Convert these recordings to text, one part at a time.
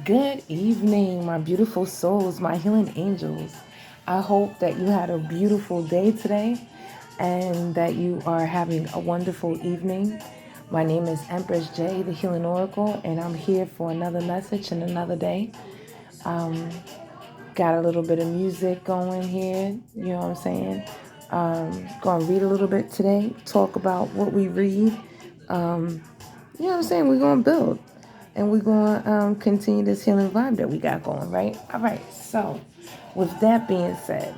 Good evening, my beautiful souls, my healing angels. I hope that you had a beautiful day today and that you are having a wonderful evening. My name is Empress J, the Healing Oracle, and I'm here for another message and another day. Got a little bit of music going here, you know what I'm saying? Going to read a little bit today, talk about what we read. You know what I'm saying? We're going to build and we're going to continue this healing vibe that we got going, right? All right. So, with that being said,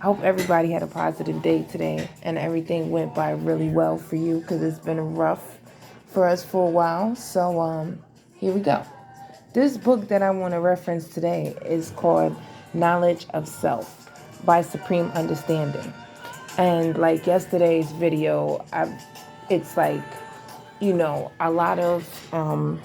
I hope everybody had a positive day today and everything went by really well for you because it's been rough for us for a while. So, here we go. This book that I want to reference today is called Knowledge of Self by Supreme Understanding. And like yesterday's video, it's like, a lot of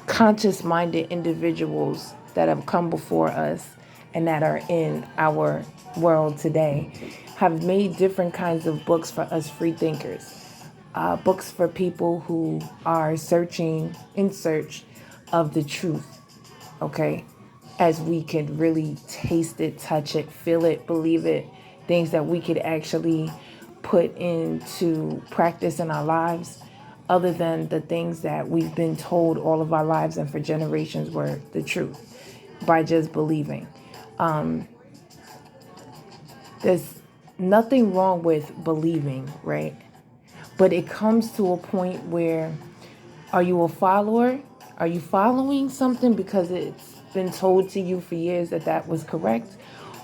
conscious minded individuals that have come before us and that are in our world today have made different kinds of books for us free thinkers. Books for people who are in search of the truth, okay? As we could really taste it, touch it, feel it, believe it, things that we could actually put into practice in our lives, other than the things that we've been told all of our lives and for generations were the truth by just believing. There's nothing wrong with believing, right? But it comes to a point where, are you a follower? Are you following something because it's been told to you for years that that was correct?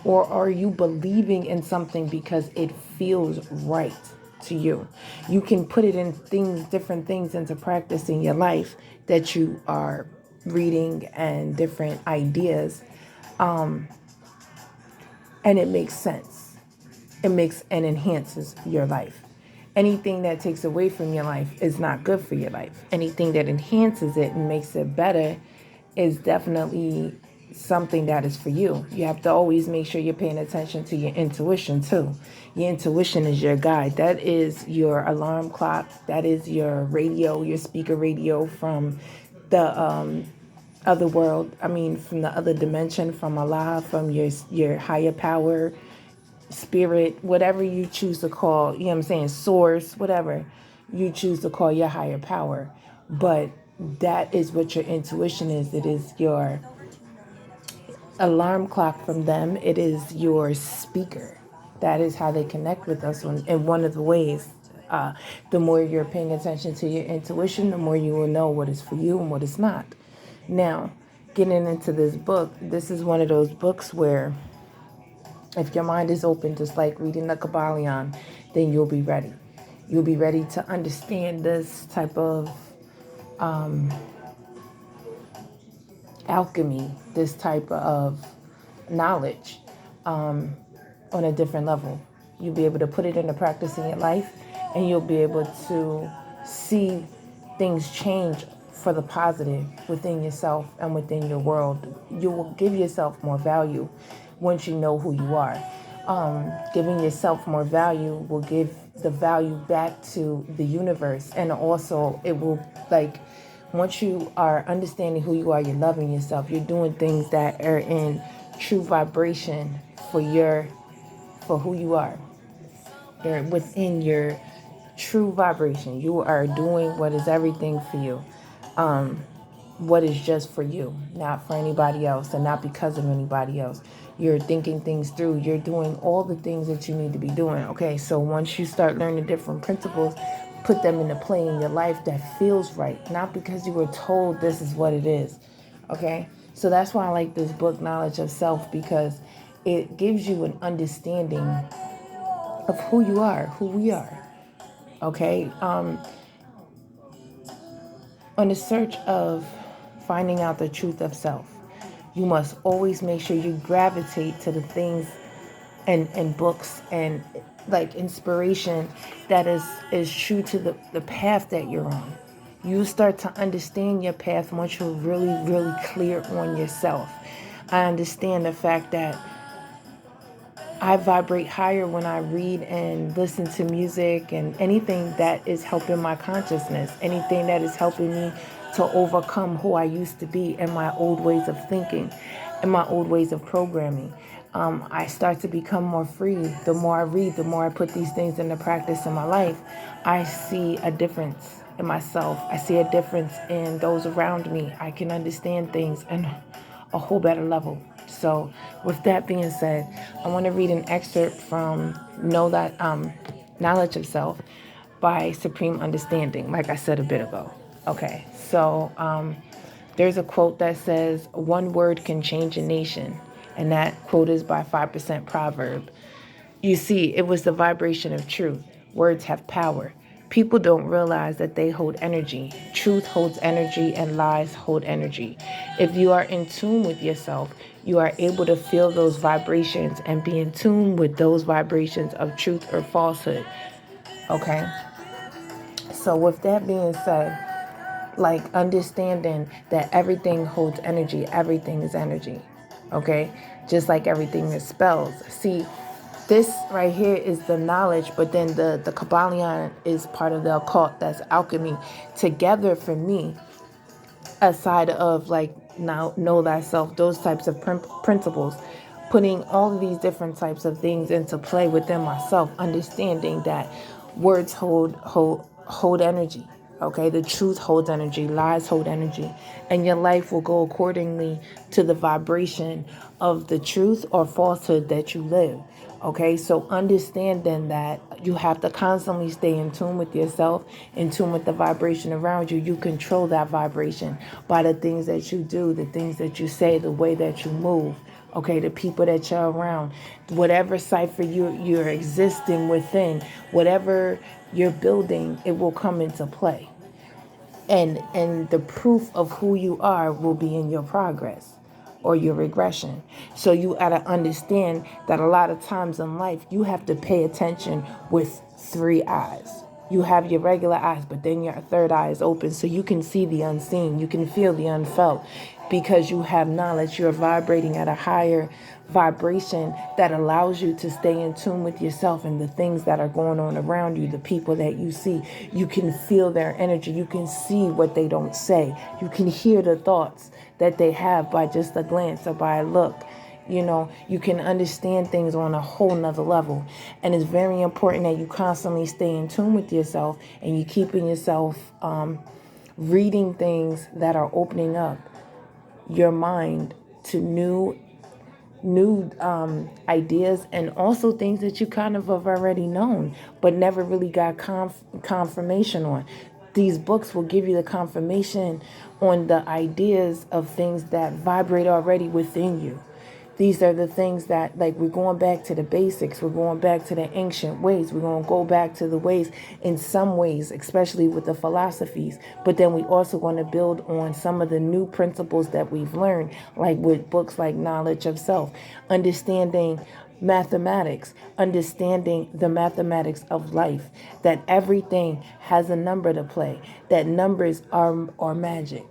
Or are you believing in something because it feels right to you? You can put it in different things into practice in your life that you are reading and different ideas, and it makes sense. It makes and enhances your life. Anything that takes away from your life is not good for your life. Anything that enhances it and makes it better is definitely something that is for you. You have to always make sure you're paying attention to your intuition too. Your intuition is your guide. That is your alarm clock. That is your radio, your speaker radio from the other world. I mean, from the other dimension, from Allah, from your higher power, spirit, whatever you choose to call, you know what I'm saying, source, whatever you choose to call your higher power. But that is what your intuition is. It is your alarm clock from them. It is your speaker. That is how they connect with us in one of the ways. The more you're paying attention to your intuition, the more you will know what is for you and what is not. Now, getting into this book, this is one of those books where if your mind is open, just like reading the Kabbalion, then you'll be ready. You'll be ready to understand this type of alchemy, this type of knowledge on a different level. You'll be able to put it into practice in your life, and you'll be able to see things change for the positive within yourself and within your world. You will give yourself more value once you know who you are. Giving yourself more value will give the value back to the universe, and also it will, like, once you are understanding who you are, you're loving yourself, you're doing things that are in true vibration for who you are. You're within your true vibration. You are doing what is everything for you. What is just for you, not for anybody else, and not because of anybody else. You're thinking things through. You're doing all the things that you need to be doing. Okay, so once you start learning different principles, put them into play in your life that feels right, not because you were told this is what it is. Okay, so that's why I like this book, Knowledge of Self, because it gives you an understanding of who you are, who we are. Okay, on the search of finding out the truth of self, you must always make sure you gravitate to the things and books and like inspiration that is true to the path that you're on. You start to understand your path once you're really, really clear on yourself. I understand the fact that I vibrate higher when I read and listen to music and anything that is helping my consciousness, anything that is helping me to overcome who I used to be and my old ways of thinking and my old ways of programming. I start to become more free. The more I read, the more I put these things into practice in my life, I see a difference in myself. I see a difference in those around me. I can understand things in a whole better level. So with that being said, I want to read an excerpt from Knowledge of Self by Supreme Understanding, like I said a bit ago. Okay, so there's a quote that says, "One word can change a nation." And that quote is by 5% Proverb. You see, it was the vibration of truth. Words have power. People don't realize that they hold energy. Truth holds energy and lies hold energy. If you are in tune with yourself, you are able to feel those vibrations and be in tune with those vibrations of truth or falsehood. Okay? So with that being said, like understanding that everything holds energy, everything is energy. Okay? Just like everything is spells. See, this right here is the knowledge, but then the Kabbalion is part of the occult, that's alchemy. Together for me, aside of like now know thyself, those types of principles, putting all of these different types of things into play within myself, understanding that words hold energy. Okay, the truth holds energy, lies hold energy, and your life will go accordingly to the vibration of the truth or falsehood that you live. Okay, so understanding that you have to constantly stay in tune with yourself, in tune with the vibration around you. You control that vibration by the things that you do, the things that you say, the way that you move. Okay, the people that you're around, whatever cipher you're existing within, whatever you're building, it will come into play. And the proof of who you are will be in your progress or your regression. So you got to understand that a lot of times in life, you have to pay attention with 3 eyes. You have your regular eyes, but then your third eye is open so you can see the unseen. You can feel the unfelt because you have knowledge. You're vibrating at a higher vibration that allows you to stay in tune with yourself and the things that are going on around you, the people that you see. You can feel their energy. You can see what they don't say. You can hear the thoughts that they have by just a glance or by a look. You know, you can understand things on a whole nother level. And it's very important that you constantly stay in tune with yourself and you keeping yourself reading things that are opening up your mind to new ideas, and also things that you kind of have already known but never really got confirmation on. These books will give you the confirmation on the ideas of things that vibrate already within you. These are the things that, like, we're going back to the basics. We're going back to the ancient ways. We're going to go back to the ways in some ways, especially with the philosophies. But then we also going to build on some of the new principles that we've learned, like with books like Knowledge of Self, understanding mathematics, understanding the mathematics of life, that everything has a number to play, that numbers are magic.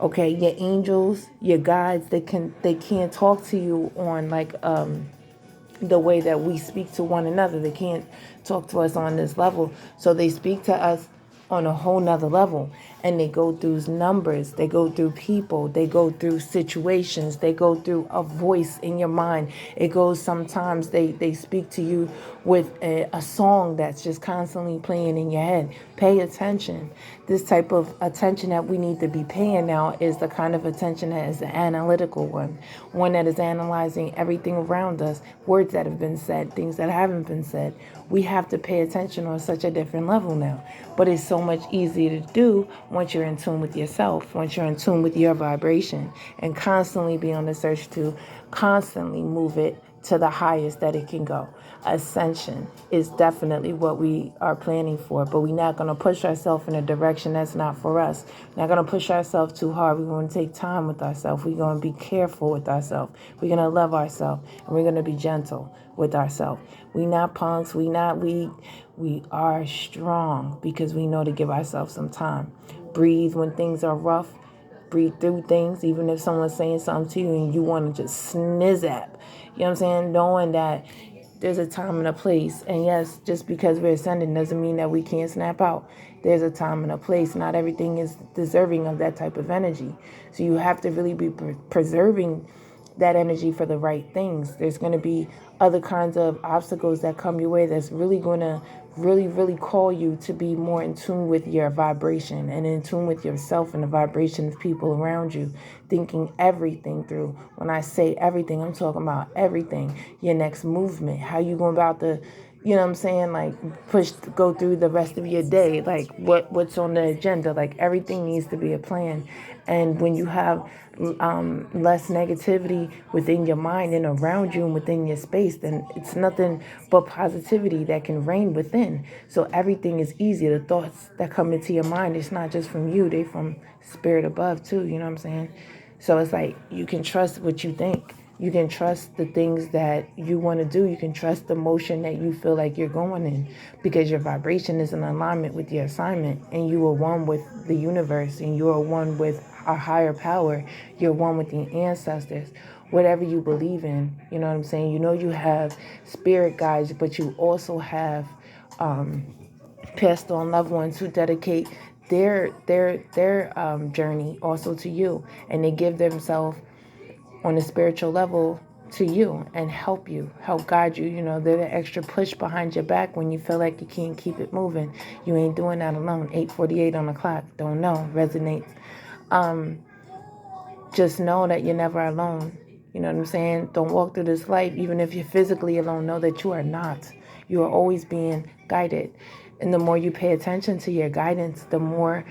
Okay, your angels, your guides, they can't talk to you on like the way that we speak to one another. They can't talk to us on this level. So they speak to us on a whole nother level. And they go through numbers, they go through people, they go through situations, they go through a voice in your mind. It goes, sometimes they speak to you with a song that's just constantly playing in your head. Pay attention. This type of attention that we need to be paying now is the kind of attention that is the analytical one that is analyzing everything around us, words that have been said, things that haven't been said. We have to pay attention on such a different level now. But it's so much easier to do once you're in tune with yourself, once you're in tune with your vibration, and constantly be on the search to constantly move it to the highest that it can go. Ascension is definitely what we are planning for, but we're not going to push ourselves in a direction that's not for us. We're not going to push ourselves too hard. We're going to take time with ourselves. We're going to be careful with ourselves. We're going to love ourselves, and we're going to be gentle with ourselves. We're not punks. We're not weak. We are strong because we know to give ourselves some time. Breathe when things are rough. Breathe through things, even if someone's saying something to you and you want to just snizzap. You know what I'm saying? Knowing that there's a time and a place. And yes, just because we're ascending doesn't mean that we can't snap out. there's a time and a place. Not everything is deserving of that type of energy. So you have to really be preserving that energy for the right things. There's going to be other kinds of obstacles that come your way that's really going to really call you to be more in tune with your vibration and in tune with yourself and the vibration of people around you, thinking everything through. When I say everything, I'm talking about everything. Your next movement, how you going about the, you know what I'm saying, like go through the rest of your day, like what's on the agenda. Like everything needs to be a plan. And when you have less negativity within your mind and around you and within your space, then it's nothing but positivity that can reign within. So everything is easy. The thoughts that come into your mind, it's not just from you, they from spirit above too, you know what I'm saying? So it's like you can trust what you think. You can trust the things that you want to do. You can trust the motion that you feel like you're going in, because your vibration is in alignment with your assignment, and you are one with the universe, and you are one with a higher power. You're one with the ancestors. Whatever you believe in, you know what I'm saying? You know you have spirit guides, but you also have passed on loved ones who dedicate their journey also to you, and they give themselves on a spiritual level to you and help guide you. You know, they're the extra push behind your back when you feel like you can't keep it moving. You ain't doing that alone. 8:48 on the clock. Don't know. Resonates. Just know that you're never alone. You know what I'm saying? Don't walk through this life, even if you're physically alone, know that you are not. You are always being guided. And the more you pay attention to your guidance, the more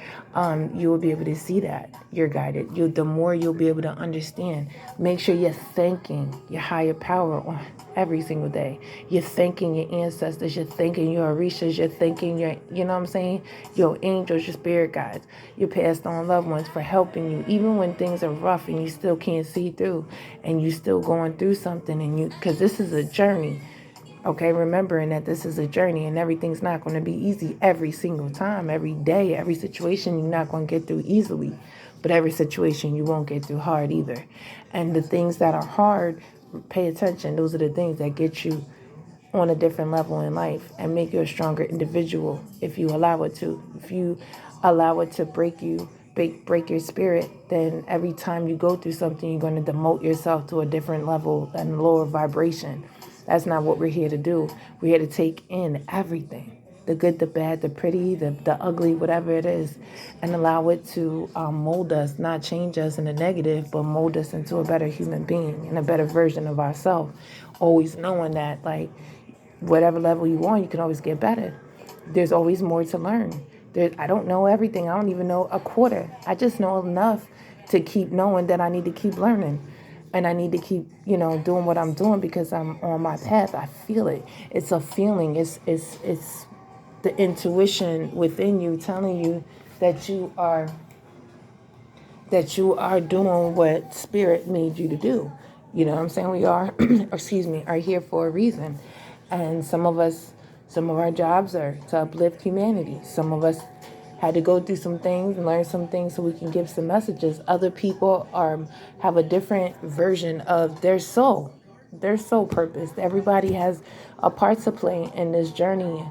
you will be able to see that you're guided. The more you'll be able to understand. Make sure you're thanking your higher power on every single day. You're thanking your ancestors. You're thanking your orishas. You're thanking your, you know what I'm saying, your angels, your spirit guides, your passed on loved ones for helping you, even when things are rough and you still can't see through, and you still going through something, and because this is a journey. Okay, remembering that this is a journey and everything's not going to be easy every single time, every day, every situation you're not going to get through easily, but every situation you won't get through hard either. And the things that are hard, pay attention. Those are the things that get you on a different level in life and make you a stronger individual if you allow it to. If you allow it to break your spirit, then every time you go through something, you're going to demote yourself to a different level and lower vibration. That's not what we're here to do. We're here to take in everything, the good, the bad, the pretty, the ugly, whatever it is, and allow it to mold us, not change us in a negative, but mold us into a better human being and a better version of ourselves. Always knowing that, like, whatever level you on, you can always get better. There's always more to learn. I don't know everything. I don't even know a quarter. I just know enough to keep knowing that I need to keep learning. And I need to keep, doing what I'm doing because I'm on my path. I feel it. It's a feeling. It's the intuition within you telling you that you are doing what spirit made you to do. You know what I'm saying? We are, are here for a reason. And some of our jobs are to uplift humanity. Some of us had to go through some things and learn some things so we can give some messages. Other people have a different version of their soul purpose. Everybody has a part to play in this journey,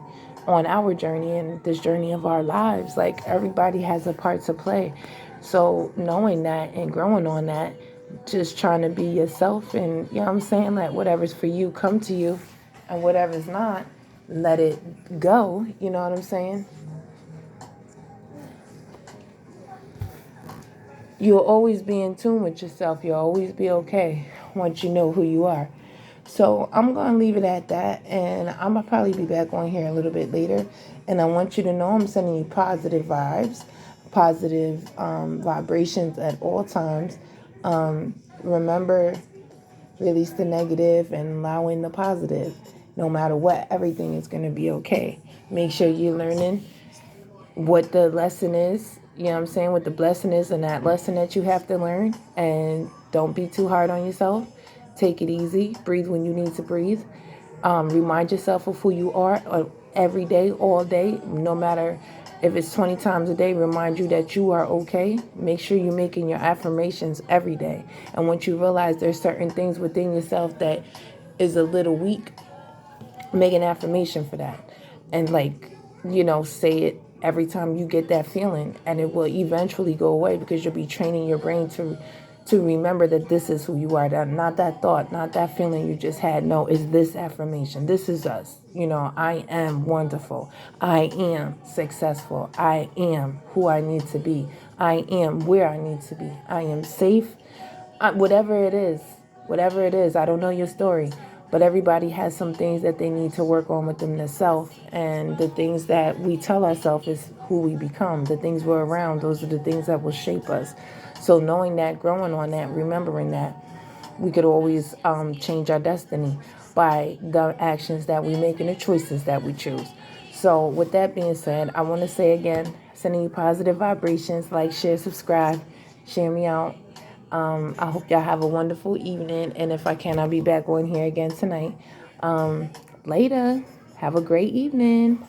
on our journey, and this journey of our lives. Like, everybody has a part to play. So knowing that and growing on that, just trying to be yourself, and, you know what I'm saying, let whatever's for you come to you, and whatever's not, let it go. You know what I'm saying? You'll always be in tune with yourself. You'll always be okay once you know who you are. So I'm going to leave it at that, and I'm going to probably be back on here a little bit later. And I want you to know I'm sending you positive vibes, positive vibrations at all times. Remember, release the negative and allow in the positive. No matter what, everything is going to be okay. Make sure you're learning what the lesson is, you know what I'm saying, what the blessing is and that lesson that you have to learn. And don't be too hard on yourself. Take it easy. Breathe when you need to breathe. Remind yourself of who you are every day, all day, no matter if it's 20 times a day. Remind you that you are okay. Make sure you're making your affirmations every day. And once you realize there's certain things within yourself that is a little weak, make an affirmation for that. And, say it every time you get that feeling, and it will eventually go away because you'll be training your brain to remember that this is who you are, that not that thought, not that feeling you just had. No, it's this affirmation. This is us. I am wonderful. I am successful. I am who I need to be. I am where I need to be. I am safe. Whatever it is, I don't know your story, but everybody has some things that they need to work on within themselves. And the things that we tell ourselves is who we become. The things we're around, those are the things that will shape us. So knowing that, growing on that, remembering that, we could always change our destiny by the actions that we make and the choices that we choose. So with that being said, I want to say again, sending you positive vibrations, like, share, subscribe, share me out. I hope y'all have a wonderful evening. And if I can, I'll be back on here again tonight. Later. Have a great evening.